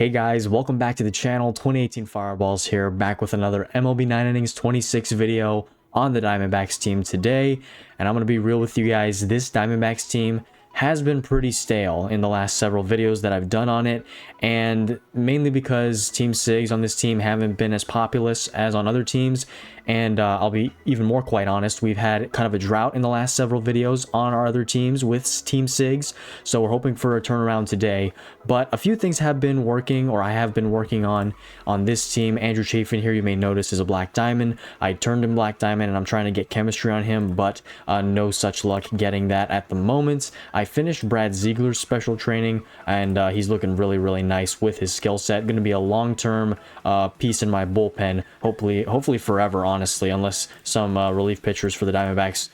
Hey guys, welcome back to the channel. 2018 Fireballs here, back with another MLB 9 innings 26 video on the Diamondbacks team today. And I'm going to be real with you guys, this Diamondbacks team has been pretty stale in the last several videos that I've done on it, and mainly because Team Sigs on this team haven't been as populous as on other teams. And I'll be even more quite honest, we've had kind of a drought in the last several videos on our other teams with Team Sigs, so we're hoping for a turnaround today. But a few things have been working, or I have been working on this team. Andrew Chafin here, you may notice, is a Black Diamond. I turned him Black Diamond and I'm trying to get chemistry on him, but no such luck getting that at the moment. I finished Brad Ziegler's special training, and he's looking really nice with his skill set. Going to be a long-term piece in my bullpen, hopefully forever, honestly, unless some relief pitchers for the Diamondbacks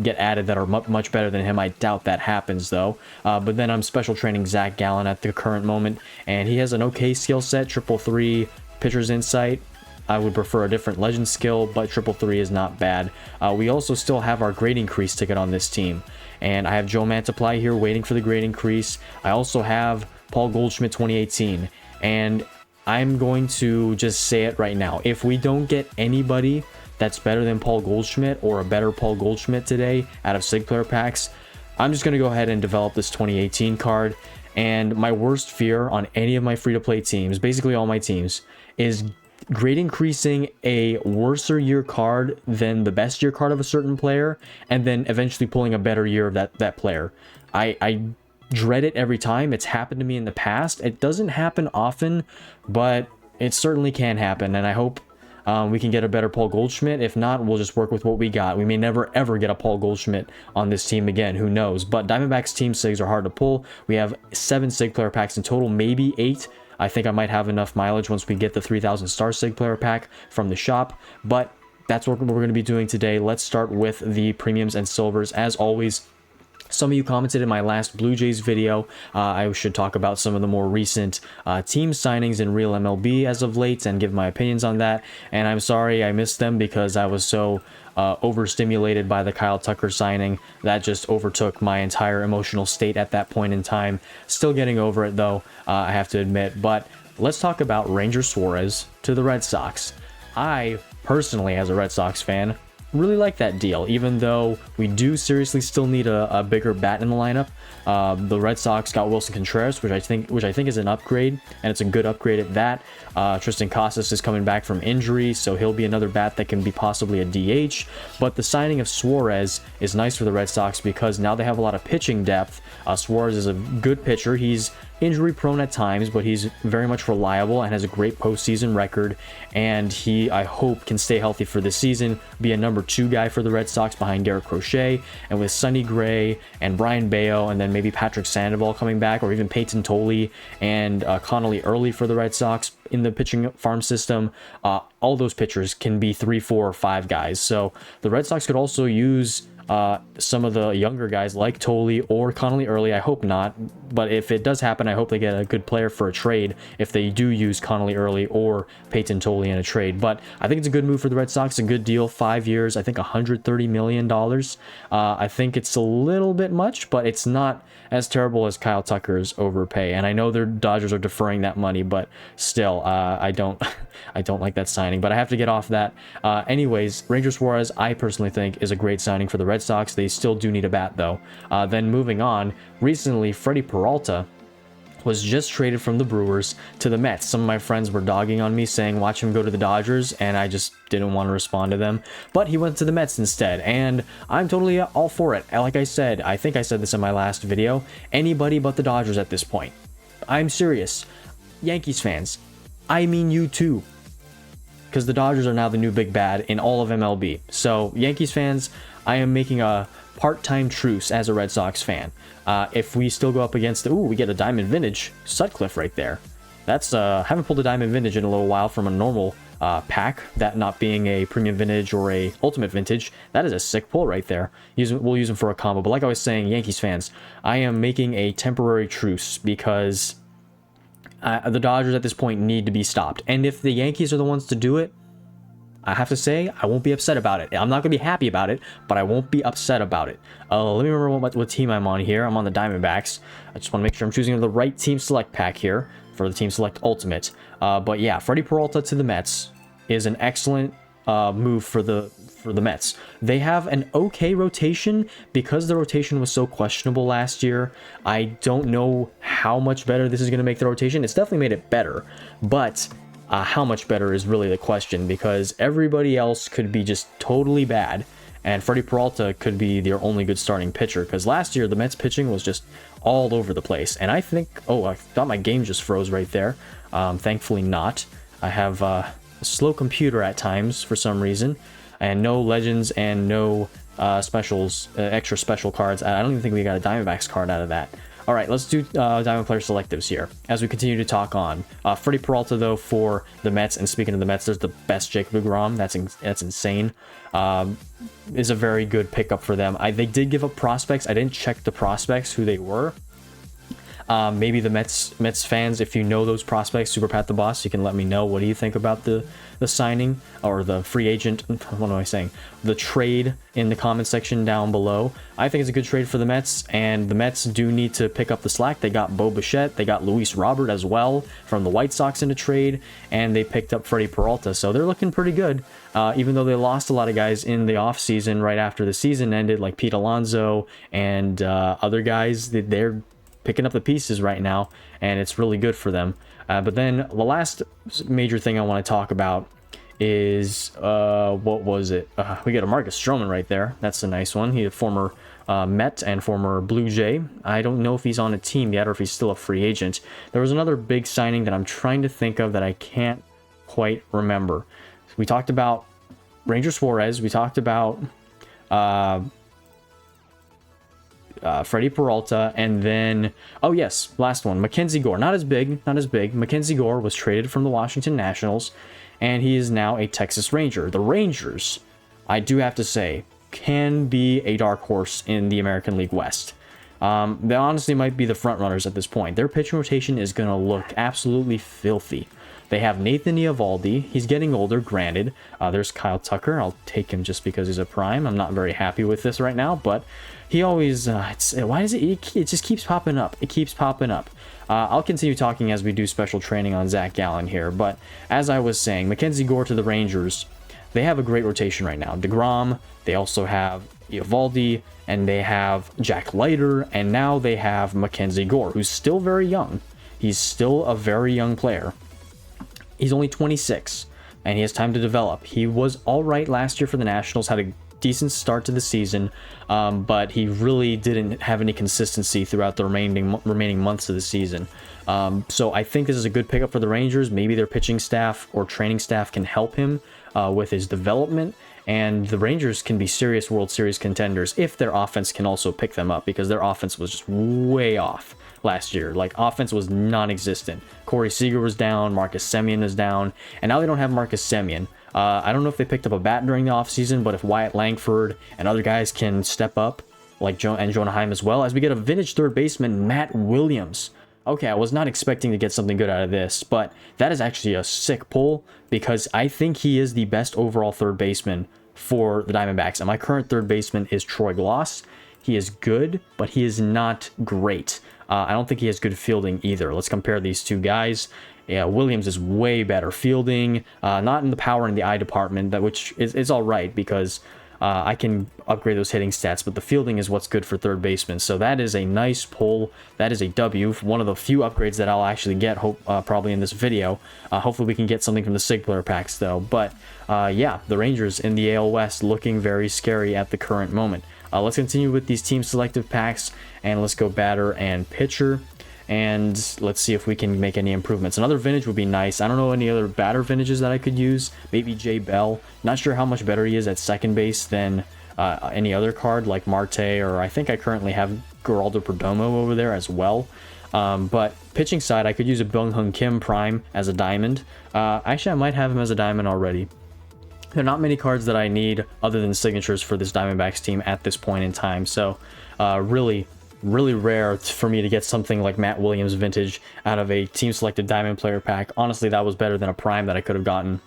get added that are much better than him. I doubt that happens though. But then I'm special training Zach Gallen at the current moment, and he has an okay skill set, 333 pitcher's insight. I would prefer a different legend skill, but 333 is not bad. We also still have our grade increase ticket on this team, and I have Joe Mantiply here waiting for the grade increase. I also have Paul Goldschmidt 2018, and I'm going to just say it right now. If we don't get anybody that's better than Paul Goldschmidt, or a better Paul Goldschmidt today out of Sig player packs, I'm just going to go ahead and develop this 2018 card. And my worst fear on any of my free-to-play teams, basically all my teams, is grade increasing a worser year card than the best year card of a certain player, and then eventually pulling a better year of that player. I dread it every time. It's happened to me in the past. It doesn't happen often, but it certainly can happen, and I hope we can get a better Paul Goldschmidt. If not, we'll just work with what we got. We may never ever get a Paul Goldschmidt on this team again, who knows. But Diamondbacks team Sigs are hard to pull. We have 7 Sig player packs in total, maybe 8. I think I might have enough mileage once we get the 3,000 star Sig player pack from the shop, but that's what we're going to be doing today. Let's start with the premiums and silvers. As always, some of you commented in my last Blue Jays video. I should talk about some of the more recent team signings in real MLB as of late and give my opinions on that. And I'm sorry I missed them because I was so overstimulated by the Kyle Tucker signing. That just overtook my entire emotional state at that point in time. Still getting over it though, I have to admit. But let's talk about Ranger Suarez to the Red Sox. I personally, as a Red Sox fan, really like that deal, even though we do seriously still need a bigger bat in the lineup. The Red Sox got Wilson Contreras, which I think is an upgrade, and it's a good upgrade at that. Tristan Casas is coming back from injury, so he'll be another bat that can be possibly a DH. But the signing of Suarez is nice for the Red Sox because now they have a lot of pitching depth. Suarez is a good pitcher. He's injury prone at times, but he's very much reliable and has a great postseason record, and he, I hope, can stay healthy for this season, be a number 2 guy for the Red Sox behind Garrett Crochet. And with Sonny Gray and Brian Bayo, and then maybe Patrick Sandoval coming back, or even Peyton Tolley and Connolly Early for the Red Sox in the pitching farm system, all those pitchers can be 3, 4, or 5 guys. So the Red Sox could also use some of the younger guys like Tolley or Connolly Early. I hope not, but if it does happen, I hope they get a good player for a trade if they do use Connolly Early or Peyton Tolley in a trade. But I think it's a good move for the Red Sox, a good deal, 5 years, I think $130 million. I think it's a little bit much, but it's not as terrible as Kyle Tucker's overpay. And I know their Dodgers are deferring that money, but still, I don't like that signing. But I have to get off that. Anyways, Ranger Suarez, I personally think, is a great signing for the Red Sox. They still do need a bat though. Then moving on, recently Freddie Peralta was just traded from the Brewers to the Mets. Some of my friends were dogging on me saying watch him go to the Dodgers, and I just didn't want to respond to them. But he went to the Mets instead, and I'm totally all for it. Like I said, I think I said this in my last video, anybody but the Dodgers at this point. I'm serious. Yankees fans, I mean you too, because the Dodgers are now the new big bad in all of MLB. So Yankees fans, I am making a part-time truce as a Red Sox fan. If we still go up against we get a Diamond Vintage Sutcliffe right there. That's haven't pulled a Diamond Vintage in a little while from a normal pack, that not being a Premium Vintage or a Ultimate Vintage. That is a sick pull right there. We'll use them for a combo. But like I was saying, Yankees fans, I am making a temporary truce because the Dodgers at this point need to be stopped. And if the Yankees are the ones to do it, I have to say, I won't be upset about it. I'm not going to be happy about it, but I won't be upset about it. Let me remember what team I'm on here. I'm on the Diamondbacks. I just want to make sure I'm choosing the right team select pack here. for the Team Select Ultimate. But yeah, Freddie Peralta to the Mets is an excellent move for the Mets. They have an okay rotation because the rotation was so questionable last year. I don't know how much better this is going to make the rotation. It's definitely made it better, but how much better is really the question, because everybody else could be just totally bad, and Freddie Peralta could be their only good starting pitcher, because last year the Mets pitching was just all over the place. And I think, oh, I thought my game just froze right there. Thankfully not. I have a slow computer at times for some reason, and no legends and no specials, extra special cards. I don't even think we got a Diamondbacks card out of that. All right, let's do Diamond player selectives here as we continue to talk on. Freddie Peralta, though, for the Mets, and speaking of the Mets, there's the best Jacob deGrom. That's insane. Is a very good pickup for them. They did give up prospects. I didn't check the prospects, who they were. Maybe the Mets fans, if you know those prospects, Super Pat the Boss, you can let me know. What do you think about the signing or the free agent? What am I saying? The trade in the comment section down below. I think it's a good trade for the Mets, and the Mets do need to pick up the slack. They got Bo Bichette, they got Luis Robert as well from the White Sox in a trade, and they picked up Freddie Peralta, so they're looking pretty good. Even though they lost a lot of guys in the offseason right after the season ended, like Pete Alonso and other guys, they're picking up the pieces right now, and it's really good for them. But then the last major thing I want to talk about is what was it? We got a Marcus Stroman right there. That's a nice one. He's a former Met and former Blue Jay. I don't know if he's on a team yet or if he's still a free agent. There was another big signing that I'm trying to think of that I can't quite remember. We talked about Ranger Suarez. We talked about Freddie Peralta, and then, oh yes, last one, Mackenzie Gore. Not as big. Mackenzie Gore was traded from the Washington Nationals, and he is now a Texas Ranger. The Rangers, I do have to say, can be a dark horse in the American League West. They honestly might be the front runners at this point. Their pitching rotation is going to look absolutely filthy. They have Nathan Eovaldi. He's getting older, granted. There's Kyle Tucker. I'll take him just because he's a prime. I'm not very happy with this right now, but he always, why does it just keeps popping up. It keeps popping up. I'll continue talking as we do special training on Zach Gallen here, but as I was saying, Mackenzie Gore to the Rangers, they have a great rotation right now. DeGrom, they also have Eovaldi, and they have Jack Leiter, and now they have Mackenzie Gore, who's still very young. He's still a very young player. He's only 26, and he has time to develop. He was all right last year for the Nationals, had a decent start to the season, but he really didn't have any consistency throughout the remaining months of the season. So I think this is a good pickup for the Rangers. Maybe their pitching staff or training staff can help him with his development, and the Rangers can be serious World Series contenders if their offense can also pick them up, because their offense was just way off last year. Like, offense was non-existent. Corey Seager was down, Marcus Semien is down, and now they don't have Marcus Semien. I don't know if they picked up a bat during the offseason, but if Wyatt Langford and other guys can step up, like Jonah Heim as well, as we get a vintage third baseman, Matt Williams. Okay, I was not expecting to get something good out of this, but that is actually a sick pull, because I think he is the best overall third baseman for the Diamondbacks. And my current third baseman is Troy Gloss. He is good, but he is not great. I don't think he has good fielding either. Let's compare these two guys. Yeah, Williams is way better fielding, not in the power and the eye department, which is all right, because I can upgrade those hitting stats, but the fielding is what's good for third baseman. So that is a nice pull. That is a W. One of the few upgrades that I'll actually get, probably in this video. Hopefully we can get something from the SIG player packs, though. But yeah, the Rangers in the AL West looking very scary at the current moment. Let's continue with these team selective packs, and let's go batter and pitcher, and let's see if we can make any improvements. Another vintage would be nice. I don't know any other batter vintages that I could use. Maybe Jay Bell. Not sure how much better he is at second base than any other card like Marte, or I think I currently have Geraldo Perdomo over there as well. But pitching side, I could use a Byung-Hyun Kim Prime as a diamond. Actually, I might have him as a diamond already. There are not many cards that I need other than signatures for this Diamondbacks team at this point in time. So really rare for me to get something like Matt Williams vintage out of a team selected diamond player pack. Honestly, that was better than a prime that I could have gotten.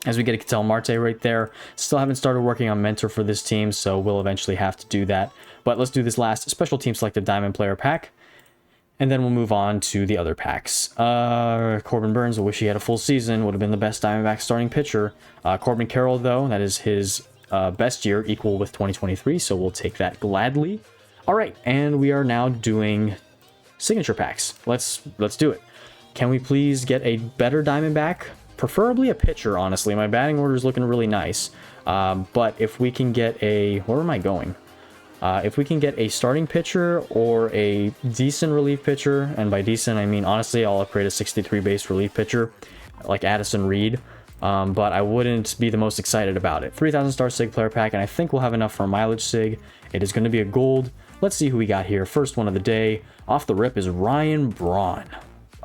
As we get a Ketel Marte right there. Still haven't started working on mentor for this team, so we'll eventually have to do that. But let's do this last special team selected diamond player pack. And then we'll move on to the other packs. Corbin Burns, I wish he had a full season. Would have been the best Diamondback starting pitcher. Corbin Carroll, though, that is his best year, equal with 2023. So we'll take that gladly. All right, and we are now doing signature packs. Let's do it. Can we please get a better Diamondback? Preferably a pitcher, honestly. My batting order is looking really nice. But if we can get a... Where am I going? If we can get a starting pitcher or a decent relief pitcher, and by decent I mean honestly I'll upgrade a 63 base relief pitcher like Addison Reed, but I wouldn't be the most excited about it. 3,000 star SIG player pack, and I think we'll have enough for a mileage SIG. It is going to be a gold. Let's see who we got here. First one of the day off the rip is Ryan Braun.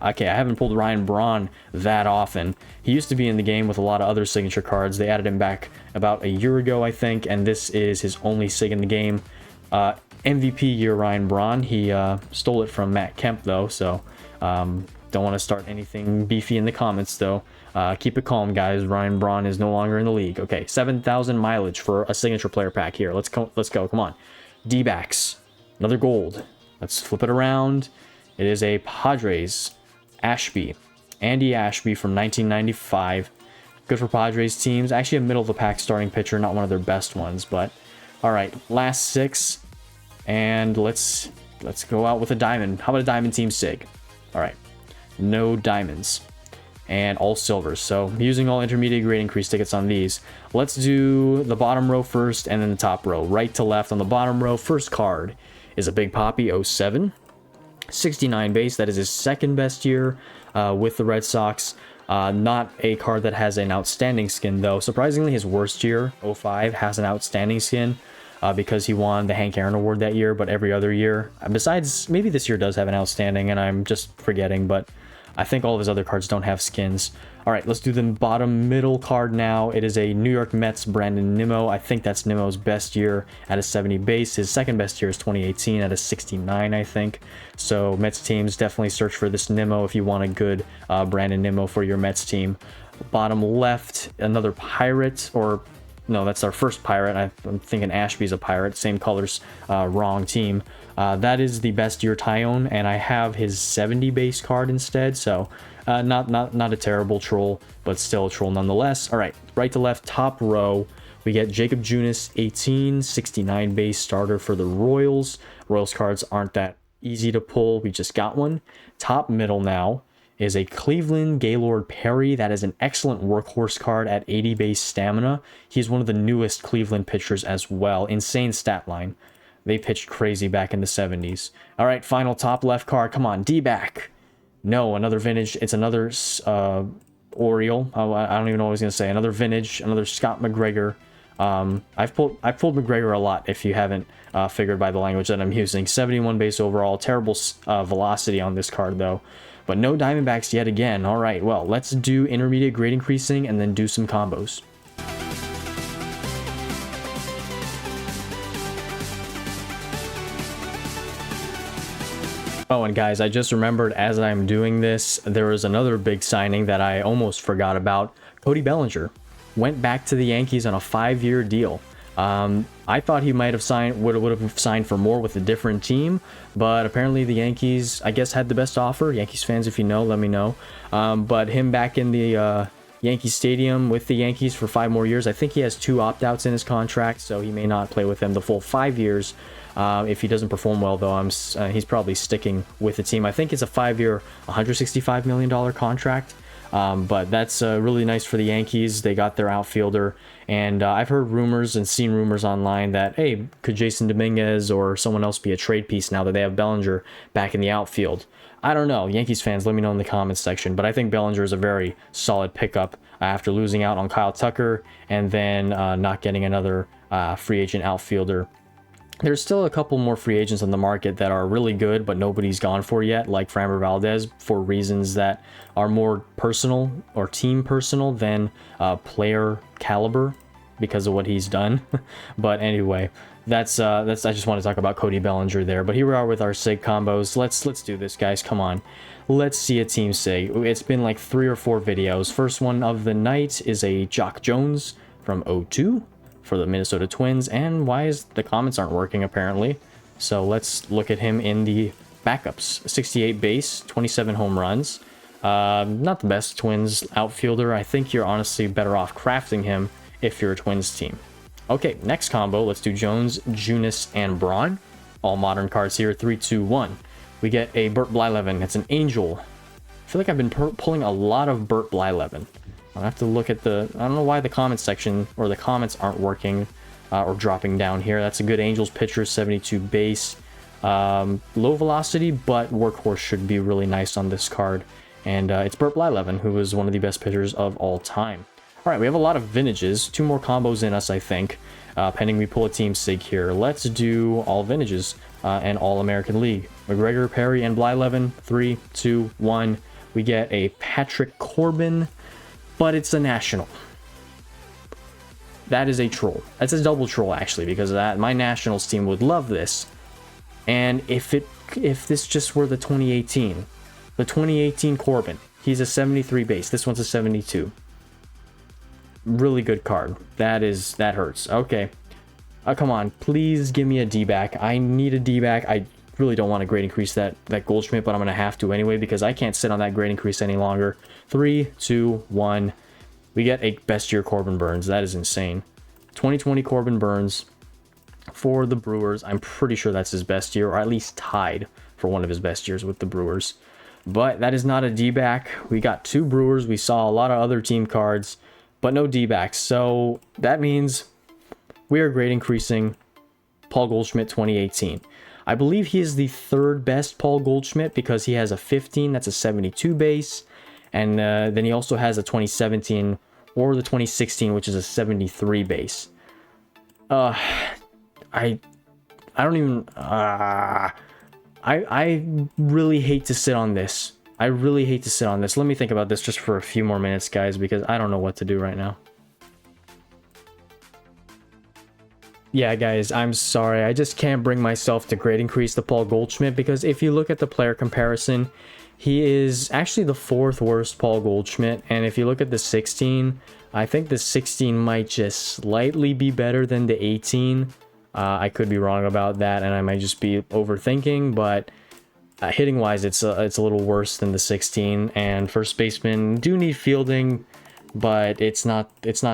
Okay, I haven't pulled Ryan Braun that often. He used to be in the game with a lot of other signature cards. They added him back about a year ago, I think, and this is his only SIG in the game. MVP year Ryan Braun. He stole it from Matt Kemp though, so don't want to start anything beefy in the comments though. Keep it calm, guys. Ryan Braun is no longer in the league. Okay, 7,000 mileage for a signature player pack here. Let's go. Come on. D-backs. Another gold. Let's flip it around. It is a Padres Ashby. Andy Ashby from 1995. Good for Padres teams. Actually a middle of the pack starting pitcher, not one of their best ones, but all right, last 6, and let's go out with a diamond. How about a diamond team SIG? All right, no diamonds and all silvers. So using all intermediate grade increase tickets on these. Let's do the bottom row first and then the top row. Right to left on the bottom row. First card is a Big Papi 07. 69 base. That is his second best year with the Red Sox. Not a card that has an outstanding skin though. Surprisingly, his worst year, 05, has an outstanding skin because he won the Hank Aaron Award that year, but every other year, besides maybe this year does have an outstanding and I'm just forgetting, but I think all of his other cards don't have skins. All right, let's do the bottom middle card now. It is a New York Mets Brandon Nimmo. I think that's Nimmo's best year at a 70 base. His second best year is 2018 at a 69, I think. So Mets teams definitely search for this Nimmo if you want a good Brandon Nimmo for your Mets team. Bottom left, another Pirate, or no, that's our first Pirate. I'm thinking Ashby's a Pirate. Same colors, wrong team. That is the best year Tyone, and I have his 70 base card instead. So not a terrible troll, but still a troll nonetheless. All right, right to left, top row, we get Jacob Junis, 18, 69 base starter for the Royals. Royals cards aren't that easy to pull. We just got one. Top middle now is a Cleveland Gaylord Perry. That is an excellent workhorse card at 80 base stamina. He's one of the newest Cleveland pitchers as well. Insane stat line. They pitched crazy back in the 70s. All right, final top left card. Come on, D-back. No, another vintage. It's another Oriole. I don't even know what I was going to say. Another vintage, another Scott McGregor. I've pulled McGregor a lot if you haven't figured by the language that I'm using. 71 base overall. Terrible velocity on this card, though. But no Diamondbacks yet again. All right, well, let's do intermediate grade increasing and then do some combos. Oh, and guys, I just remembered as I'm doing this, there was another big signing that I almost forgot about. Cody Bellinger went back to the Yankees on a 5-year deal. I thought he might have would have signed for more with a different team, but apparently the Yankees, I guess, had the best offer. Yankees fans, if you know, let me know. But him back in the Yankee Stadium with the Yankees for 5 more years. I think he has 2 opt-outs in his contract, so he may not play with them the full 5 years. If he doesn't perform well, though, he's probably sticking with the team. I think it's a 5-year, $165 million contract. But that's really nice for the Yankees. They got their outfielder, and I've heard rumors and seen rumors online that, hey, could Jason Dominguez or someone else be a trade piece now that they have Bellinger back in the outfield? I don't know. Yankees fans, let me know in the comments section, but I think Bellinger is a very solid pickup after losing out on Kyle Tucker and then not getting another free agent outfielder. There's still a couple more free agents on the market that are really good, but nobody's gone for yet, like Framber Valdez, for reasons that are more personal or team personal than player caliber because of what he's done. But anyway, that's I just want to talk about Cody Bellinger there. But here we are with our SIG combos. Let's do this, guys. Come on. Let's see a team SIG. It's been like 3 or 4 videos. First one of the night is a Jock Jones from 02. For the Minnesota Twins, and why is the comments aren't working apparently. So let's look at him in the backups. 68 base, 27 home runs. Not the best Twins outfielder. I think you're honestly better off crafting him if you're a Twins team. Okay, next combo. Let's do Jones, Junis, and Braun. All modern cards here. 3, 2, 1. We get a Bert Blyleven. It's an Angel. I feel like I've been pulling a lot of Bert Blyleven. I'll have to look at the... I don't know why the comment section or the comments aren't working or dropping down here. That's a good Angels pitcher, 72 base. Low velocity, but workhorse should be really nice on this card. And it's Bert Blyleven, who was one of the best pitchers of all time. All right, we have a lot of vintages. 2 more combos in us, I think, pending we pull a team sig here. Let's do all vintages and All-American League. McGregor, Perry, and Blyleven. 3, 2, 1. We get a Patrick Corbin, but it's a national. That is a troll. That's a double troll, actually, because my Nationals team would love this. And if this just were the 2018 Corbin, he's a 73 base. This one's a 72. Really good card. That hurts. Okay. Come on, please give me a D-back. I need a D-back. I really don't want to grade increase that Goldschmidt, but I'm gonna have to anyway because I can't sit on that grade increase any longer. 3, 2, 1. We get a best year Corbin Burns. That is insane. 2020 Corbin Burns for the Brewers. I'm pretty sure that's his best year, or at least tied for one of his best years with the Brewers. But that is not a D-back. We got 2 Brewers. We saw a lot of other team cards, but no D-backs. So that means we are grade increasing Paul Goldschmidt 2018. I believe he is the 3rd best Paul Goldschmidt because he has a 15. That's a 72 base. And then he also has a 2017 or the 2016, which is a 73 base. I don't even... I really hate to sit on this. I really hate to sit on this. Let me think about this just for a few more minutes, guys, because I don't know what to do right now. Yeah, guys, I'm sorry. I just can't bring myself to grade increase the Paul Goldschmidt because if you look at the player comparison, he is actually the 4th worst Paul Goldschmidt. And if you look at the 16, I think the 16 might just slightly be better than the 18. I could be wrong about that, and I might just be overthinking, but hitting wise, it's a little worse than the 16. And first baseman do need fielding, but it's not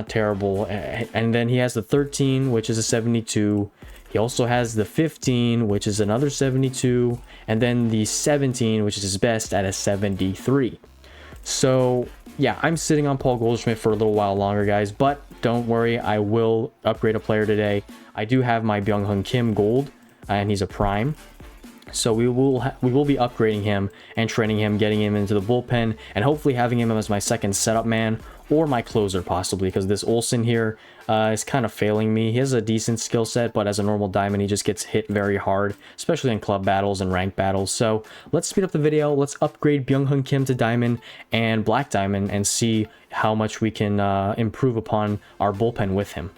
terrible. And then he has the 13, which is a 72. He also has the 15, which is another 72, and then the 17, which is his best, at a 73. So yeah, I'm sitting on Paul Goldschmidt for a little while longer, guys, but don't worry, I will upgrade a player today. I do have my Byung-Hun Kim Gold, and he's a prime. So we will be upgrading him and training him, getting him into the bullpen, and hopefully having him as my second setup man or my closer possibly, because this Olsen here is kind of failing me. He has a decent skill set, but as a normal diamond, he just gets hit very hard, especially in club battles and ranked battles. So let's speed up the video. Let's upgrade Byung-Hun Kim to diamond and black diamond and see how much we can improve upon our bullpen with him.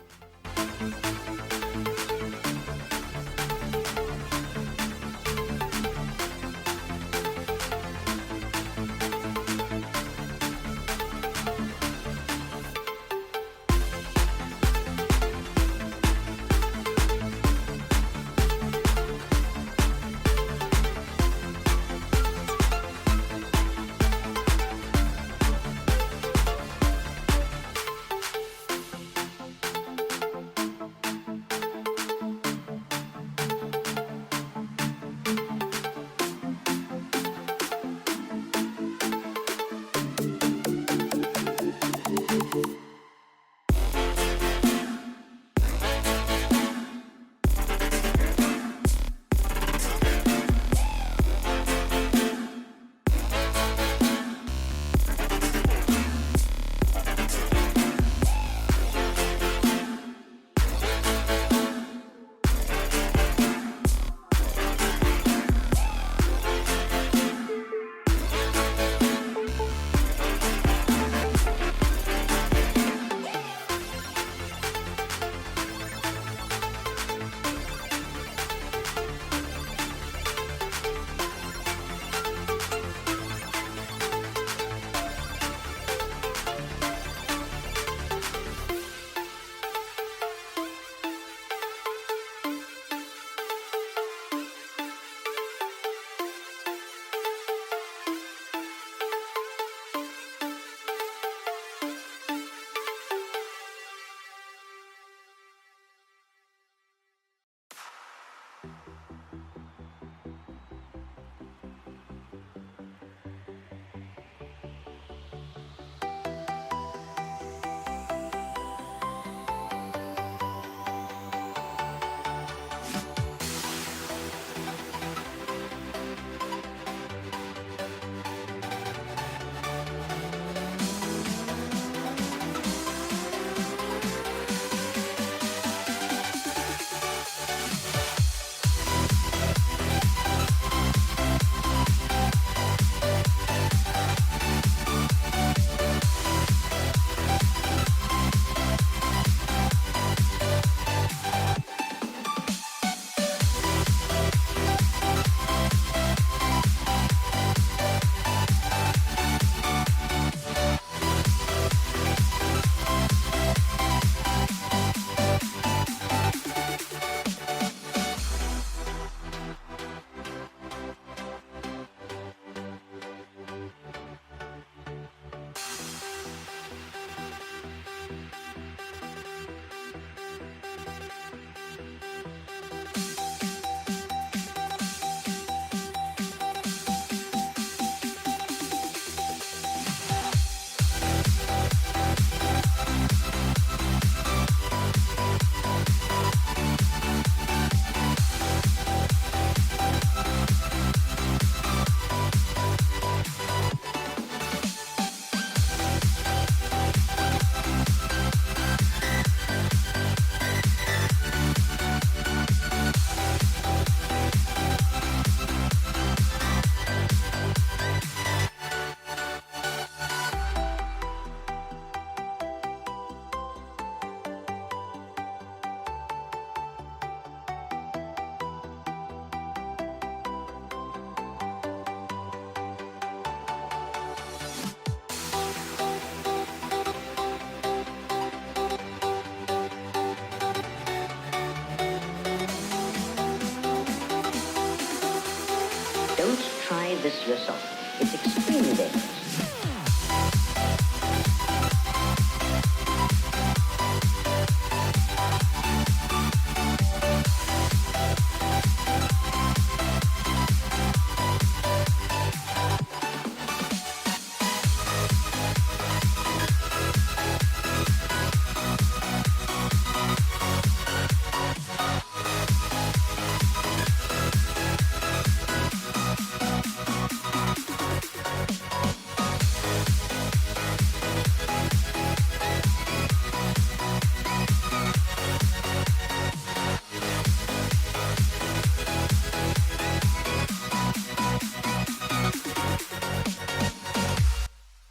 yourself. It's extremely dangerous.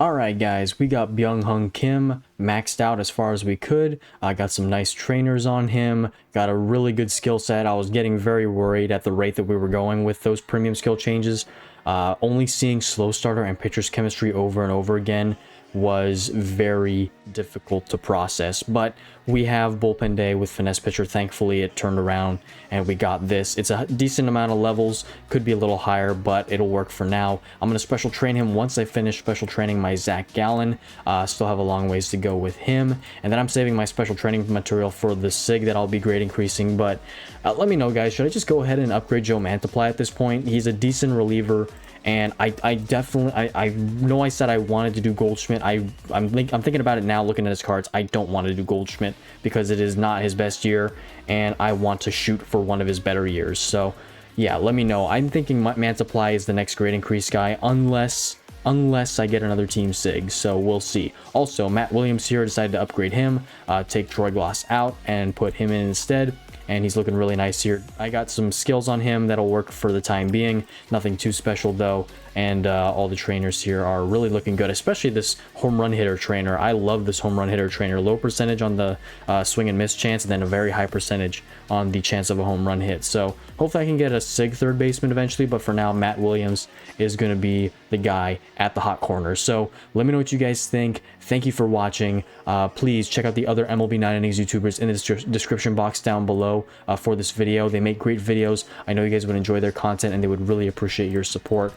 Alright guys, we got Byung-Hyun Kim maxed out as far as we could. I got some nice trainers on him, got a really good skill set. I was getting very worried at the rate that we were going with those premium skill changes. Only seeing slow starter and pitcher's chemistry over and over again was very difficult to process, but we have bullpen day with finesse pitcher. Thankfully it turned around and we got this. It's a decent amount of levels, could be a little higher, but it'll work for now. I'm going to special train him once I finish special training my Zach Gallen. Still have a long ways to go with him, and then I'm saving my special training material for the SIG that I'll be grade increasing. But let me know guys, should I just go ahead and upgrade Joe Mantiply at this point? He's a decent reliever. And I definitely, I know I said I wanted to do Goldschmidt. I'm thinking about it now, looking at his cards. I don't want to do Goldschmidt because it is not his best year, and I want to shoot for one of his better years. So yeah, let me know. I'm thinking Mantiply is the next grade increase guy, unless I get another team SIG, so we'll see. Also, Matt Williams here, decided to upgrade him, take Troy Gloss out and put him in instead. And he's looking really nice here. I got some skills on him that'll work for the time being. Nothing too special though. And all the trainers here are really looking good, especially this home run hitter trainer. I love this home run hitter trainer. Low percentage on the swing and miss chance, and then a very high percentage on the chance of a home run hit. So hopefully I can get a SIG third baseman eventually, but for now Matt Williams is going to be the guy at the hot corner. So let me know what you guys think. Thank you for watching. Please check out the other MLB 9 Innings YouTubers in the description box down below for this video. They make great videos. I know you guys would enjoy their content and they would really appreciate your support.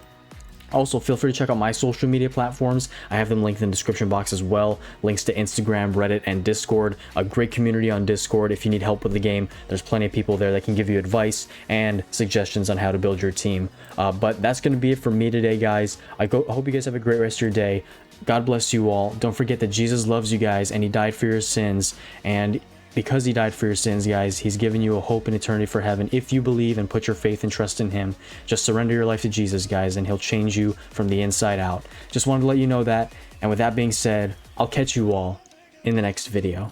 Also, feel free to check out my social media platforms. I have them linked in the description box as well. Links to Instagram, Reddit, and Discord. A great community on Discord. If you need help with the game, there's plenty of people there that can give you advice and suggestions on how to build your team. But that's going to be it for me today, guys. I hope you guys have a great rest of your day. God bless you all. Don't forget that Jesus loves you guys and he died for your sins. And because he died for your sins, guys, he's given you a hope in eternity for heaven. If you believe and put your faith and trust in him, just surrender your life to Jesus, guys, and he'll change you from the inside out. Just wanted to let you know that. And with that being said, I'll catch you all in the next video.